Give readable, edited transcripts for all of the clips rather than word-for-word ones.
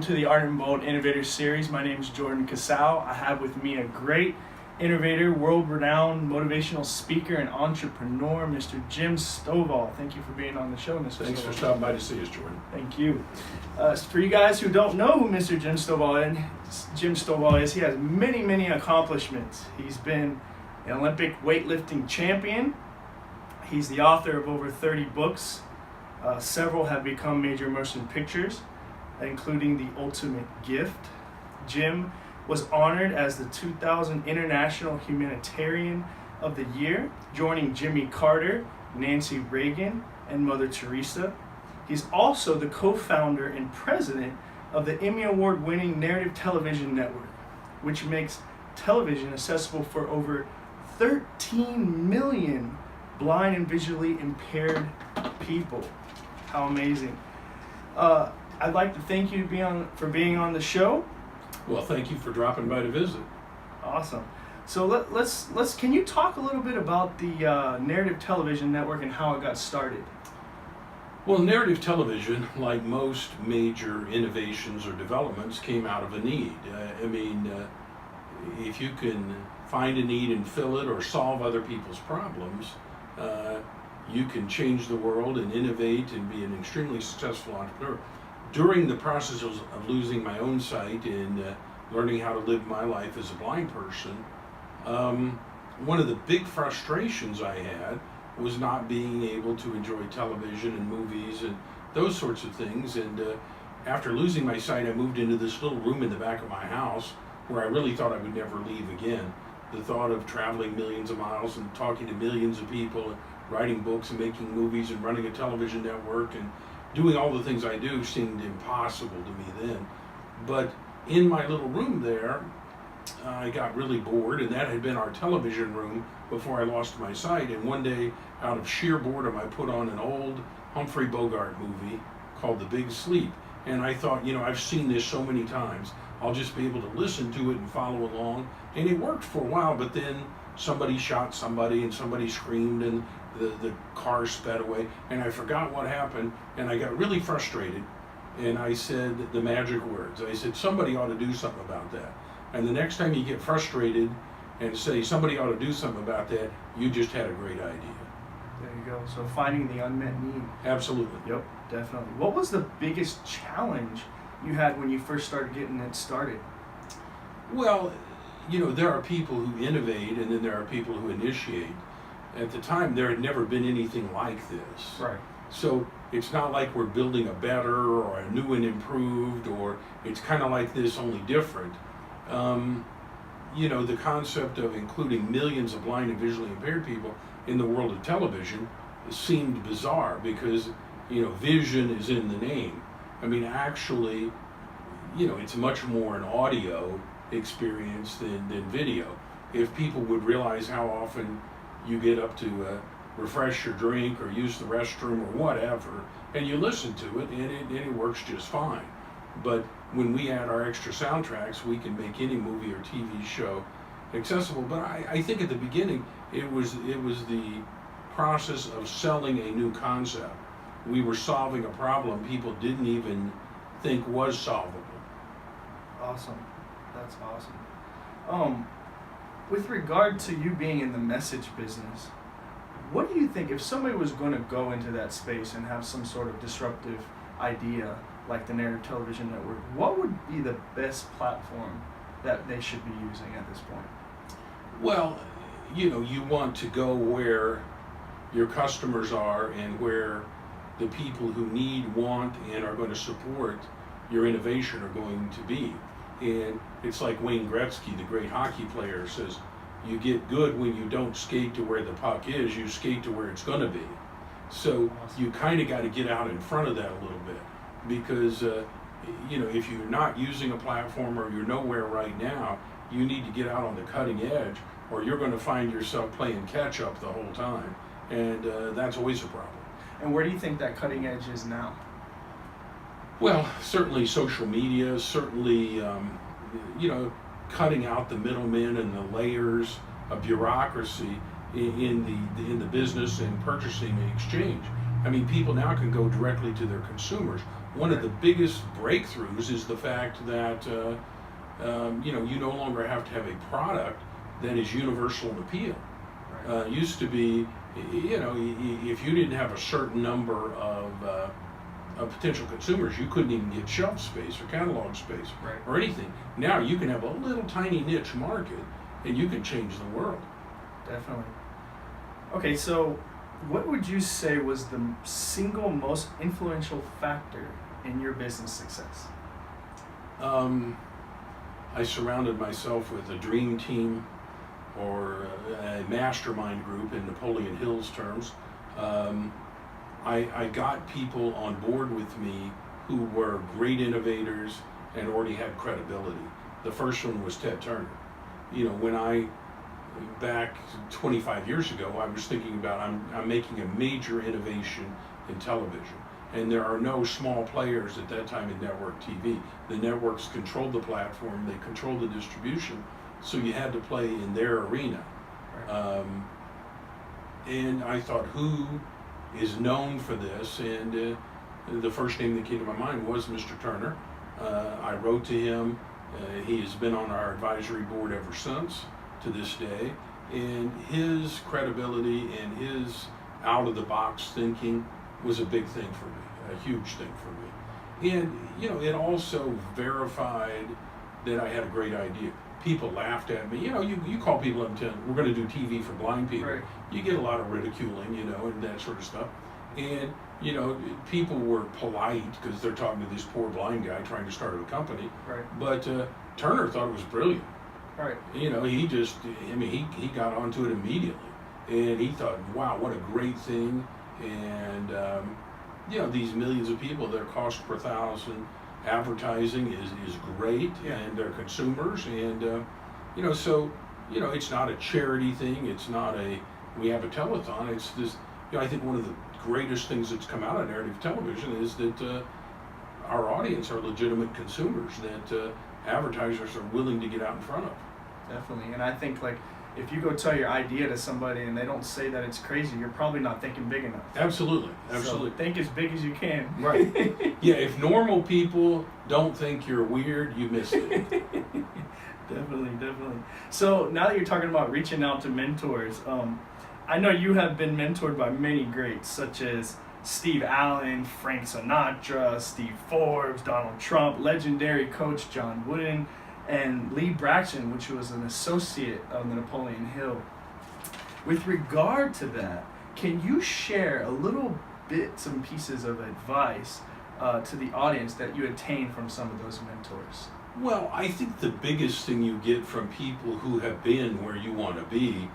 to the Art and Bold Innovator series. My name is Jordan Casal. I have with me a great innovator, world-renowned motivational speaker and entrepreneur, Mr. Jim Stovall. Thank you for being on the show, Mr. Thanks Stovall. for stopping by to see us, Jordan. Thank you. For you guys who don't know who Mr. Jim Stovall is, he has many, many accomplishments. He's been an Olympic weightlifting champion. He's the author of over 30 books. Several have become major motion pictures, including The Ultimate Gift. Jim was honored as the 2000 International Humanitarian of the Year, joining Jimmy Carter, Nancy Reagan, and Mother Teresa. He's also the co-founder and president of the Emmy Award-winning Narrative Television Network, which makes television accessible for over 13 million blind and visually impaired people. How amazing. I'd like to thank you for being on the show. Well, thank you for dropping by to visit. Awesome. So let's can you talk a little bit about the Narrative Television Network and how it got started? Well, narrative television, like most major innovations or developments, came out of a need. If you can find a need and fill it or solve other people's problems, you can change the world and innovate and be an extremely successful entrepreneur. During the process of losing my own sight and learning how to live my life as a blind person, one of the big frustrations I had was not being able to enjoy television and movies and those sorts of things. And after losing my sight, I moved into this little room in the back of my house where I really thought I would never leave again. The thought of traveling millions of miles and talking to millions of people and writing books and making movies and running a television network and doing all the things I do seemed impossible to me then. But in my little room there, I got really bored, and that had been our television room before I lost my sight. And one day, out of sheer boredom, I put on an old Humphrey Bogart movie called The Big Sleep. And I thought, I've seen this so many times, I'll just be able to listen to it and follow along. And it worked for a while, but then somebody shot somebody and somebody screamed and the car sped away, and I forgot what happened, and I got really frustrated, and I said the magic words. I said, somebody ought to do something about that. And the next time you get frustrated and say somebody ought to do something about that, you just had a great idea. There you go. So finding the unmet need. Absolutely. Yep, definitely. What was the biggest challenge you had when you first started getting it started? Well, there are people who innovate, and then there are people who initiate. At the time, there had never been anything like this. Right. So it's not like we're building a better or a new and improved, or it's kind of like this, only different. The concept of including millions of blind and visually impaired people in the world of television seemed bizarre because, vision is in the name. Actually, it's much more an audio experience than video. If people would realize how often you get up to refresh your drink or use the restroom or whatever, and you listen to it, and it works just fine. But when we add our extra soundtracks, we can make any movie or TV show accessible. But I think at the beginning, it was the process of selling a new concept. We were solving a problem people didn't even think was solvable. Awesome. That's awesome. With regard to you being in the message business, what do you think if somebody was going to go into that space and have some sort of disruptive idea like the Narrative Television Network, what would be the best platform that they should be using at this point? Well, you want to go where your customers are and where the people who need, want, and are going to support your innovation are going to be. And it's like Wayne Gretzky, the great hockey player, says, you get good when you don't skate to where the puck is, you skate to where it's going to be. So you kind of got to get out in front of that a little bit, because if you're not using a platform or you're nowhere right now, you need to get out on the cutting edge, or you're going to find yourself playing catch up the whole time, and that's always a problem. And where do you think that cutting edge is now? Well, certainly social media, certainly, cutting out the middlemen and the layers of bureaucracy in the business and purchasing and exchange. People now can go directly to their consumers. One of the biggest breakthroughs is the fact that you no longer have to have a product that is universal in appeal. Used to be, if you didn't have a certain number of potential consumers, you couldn't even get shelf space or catalog space or anything. Now you can have a little tiny niche market and you can change the world. Definitely. Okay, so what would you say was the single most influential factor in your business success? I surrounded myself with a dream team, or a mastermind group in Napoleon Hill's terms. I got people on board with me who were great innovators and already had credibility. The first one was Ted Turner. When back 25 years ago, I was thinking about I'm making a major innovation in television. And there are no small players at that time in network TV. The networks controlled the platform, they controlled the distribution, so you had to play in their arena. And I thought, who is known for this? And the first name that came to my mind was Mr. Turner. I wrote to him. He has been on our advisory board ever since, to this day. And his credibility and his out-of-the-box thinking was a big thing for me, a huge thing for me. And, it also verified that I had a great idea. People laughed at me. You call people up and tell them, we're going to do TV for blind people. Right. You get a lot of ridiculing, and that sort of stuff. And, people were polite because they're talking to this poor blind guy trying to start a company. Right. But Turner thought it was brilliant. Right. He just, he got onto it immediately. And he thought, wow, what a great thing. And, these millions of people, their cost per thousand advertising is great, and they're consumers. And, so, it's not a charity thing. It's not we have a telethon. It's this, I think one of the greatest things that's come out of narrative television is that our audience are legitimate consumers that advertisers are willing to get out in front of. Definitely. And I think, if you go tell your idea to somebody and they don't say that it's crazy, you're probably not thinking big enough. Absolutely. So think as big as you can. Right. Yeah, if normal people don't think you're weird, you missed it. Definitely. So now that you're talking about reaching out to mentors, I know you have been mentored by many greats such as Steve Allen, Frank Sinatra, Steve Forbes, Donald Trump, legendary coach John Wooden, and Lee Braxton, which was an associate of the Napoleon Hill. With regard to that, can you share a little bits and pieces of advice to the audience that you attained from some of those mentors? Well, I think the biggest thing you get from people who have been where you want to be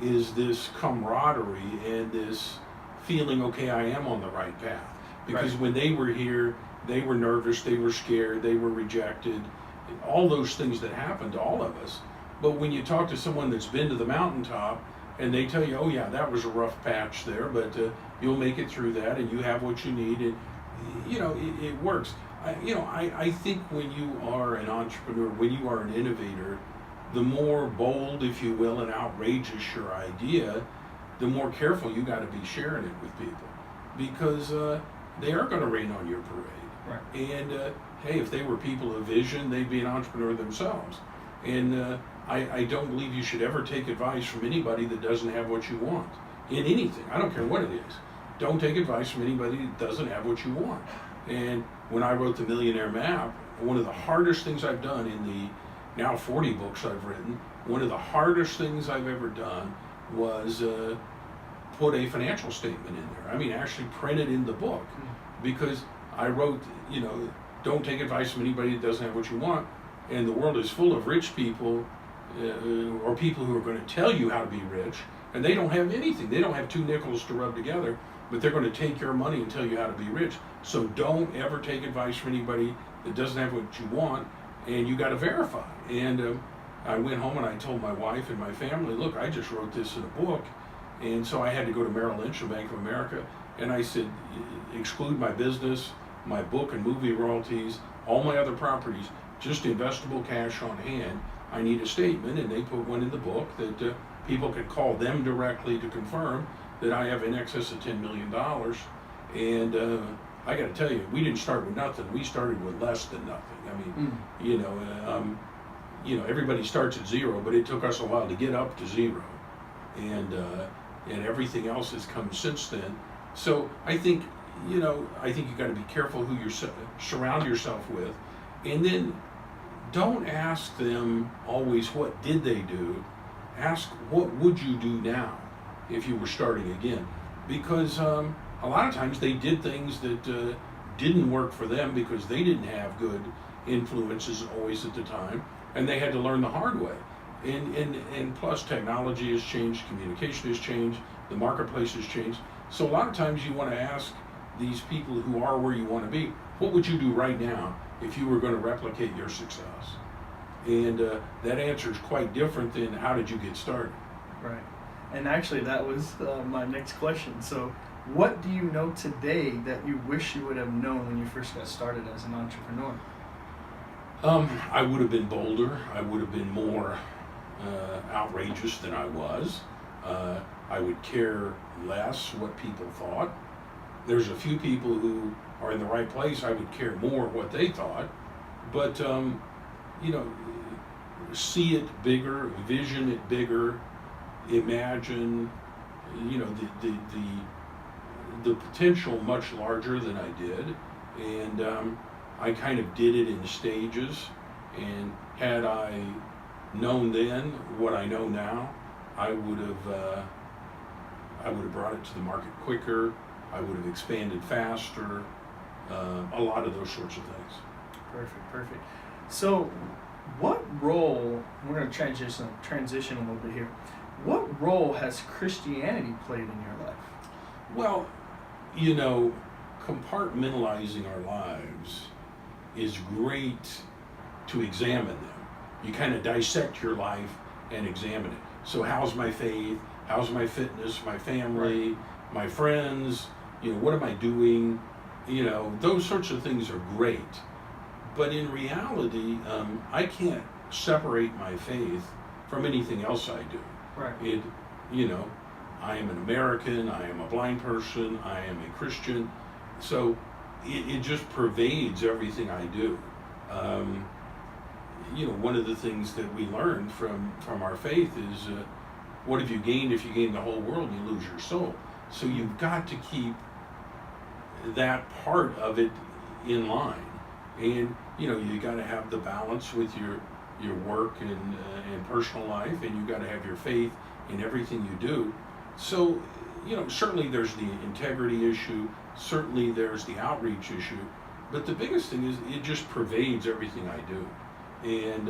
is this camaraderie and this feeling, okay, I am on the right path. Because when they were here, they were nervous, they were scared, they were rejected, all those things that happen to all of us. But when you talk to someone that's been to the mountaintop and they tell you, oh yeah, that was a rough patch there, but you'll make it through that and you have what you need, and it works. I think when you are an entrepreneur, when you are an innovator, the more bold, if you will, and outrageous your idea, the more careful you got to be sharing it with people, because they are going to rain on your parade. Right. And hey, if they were people of vision, they'd be an entrepreneur themselves. And I don't believe you should ever take advice from anybody that doesn't have what you want in anything. I don't care what it is. Don't take advice from anybody that doesn't have what you want. And when I wrote the Millionaire Map, one of the hardest things I've done in the now 40 books I've written, one of the hardest things I've ever done was put a financial statement in there. Actually print it in the book, because I wrote, don't take advice from anybody that doesn't have what you want. And the world is full of rich people or people who are going to tell you how to be rich, and they don't have anything. They don't have two nickels to rub together, but they're going to take your money and tell you how to be rich. So don't ever take advice from anybody that doesn't have what you want, and you got to verify. And I went home and I told my wife and my family, look, I just wrote this in a book. And so I had to go to Merrill Lynch and Bank of America, and I said, exclude my business, my book and movie royalties, all my other properties, just investable cash on hand. I need a statement, and they put one in the book that people could call them directly to confirm that I have in excess of $10 million. And I got to tell you, we didn't start with nothing. We started with less than nothing. I mean, everybody starts at zero, but it took us a while to get up to zero, and everything else has come since then. So I think you got to be careful who you surround yourself with, and then don't ask them always what did they do. Ask what would you do now if you were starting again, because a lot of times they did things that didn't work for them because they didn't have good influences always at the time, and they had to learn the hard way. And plus technology has changed, communication has changed, the marketplace has changed. So a lot of times you want to ask these people who are where you want to be, what would you do right now if you were going to replicate your success? And that answer is quite different than how did you get started? Right. And actually that was my next question. So what do you know today that you wish you would have known when you first got started as an entrepreneur? I would have been bolder. I would have been more outrageous than I was. I would care less what people thought. There's a few people who are in the right place. I would care more what they thought. But, see it bigger, vision it bigger, imagine, the potential much larger than I did. And I kind of did it in stages. And had I known then what I know now, I would have brought it to the market quicker. I would have expanded faster. A lot of those sorts of things. Perfect. So, what role? We're going to transition a little bit here. What role has Christianity played in your life? Well, compartmentalizing our lives is great to examine them. You kind of dissect your life and examine it. So how's my faith? How's my fitness? My family? My friends? What am I doing? Those sorts of things are great. But in reality, I can't separate my faith from anything else I do. Right. I am an American, I am a blind person, I am a Christian. So it just pervades everything I do. One of the things that we learned from our faith is what have you gained if you gain the whole world and you lose your soul? So you've got to keep that part of it in line. And you got to have the balance with your work and personal life, and you got to have your faith in everything you do. So certainly there's the integrity issue, certainly there's the outreach issue, but the biggest thing is it just pervades everything I do. And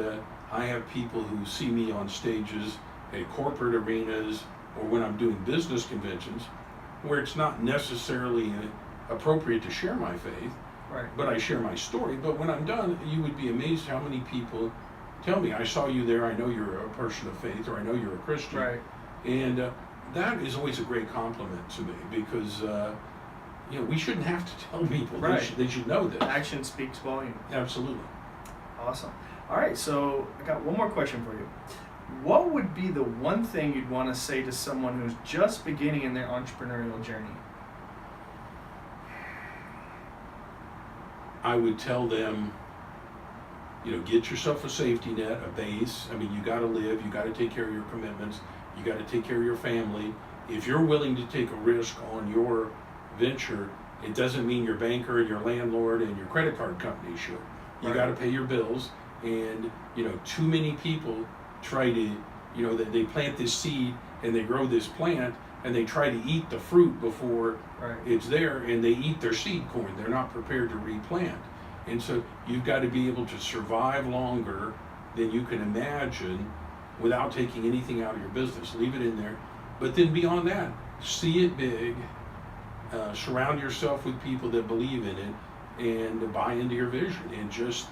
I have people who see me on stages at corporate arenas or when I'm doing business conventions where it's not necessarily appropriate to share my faith, right, but I share my story. But when I'm done, you would be amazed how many people tell me, I saw you there, I know you're a person of faith, or I know you're a Christian. Right. And that is always a great compliment to me, because we shouldn't have to tell people. Right. They should know this. Action speaks volume. Absolutely. Awesome. All right, so I got one more question for you. What would be the one thing you'd want to say to someone who's just beginning in their entrepreneurial journey? I would tell them, get yourself a safety net, a base. I mean, you got to live, you got to take care of your commitments, you got to take care of your family. If you're willing to take a risk on your venture, it doesn't mean your banker and your landlord and your credit card company should. You Right. got to pay your bills, and too many people try to, that they plant this seed and they grow this plant and they try to eat the fruit before Right. it's there, and they eat their seed corn. They're not prepared to replant. And so you've got to be able to survive longer than you can imagine without taking anything out of your business. Leave it in there. But then beyond that, see it big, surround yourself with people that believe in it and buy into your vision. And just,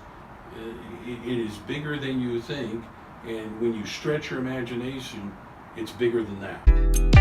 it is bigger than you think. And when you stretch your imagination, it's bigger than that.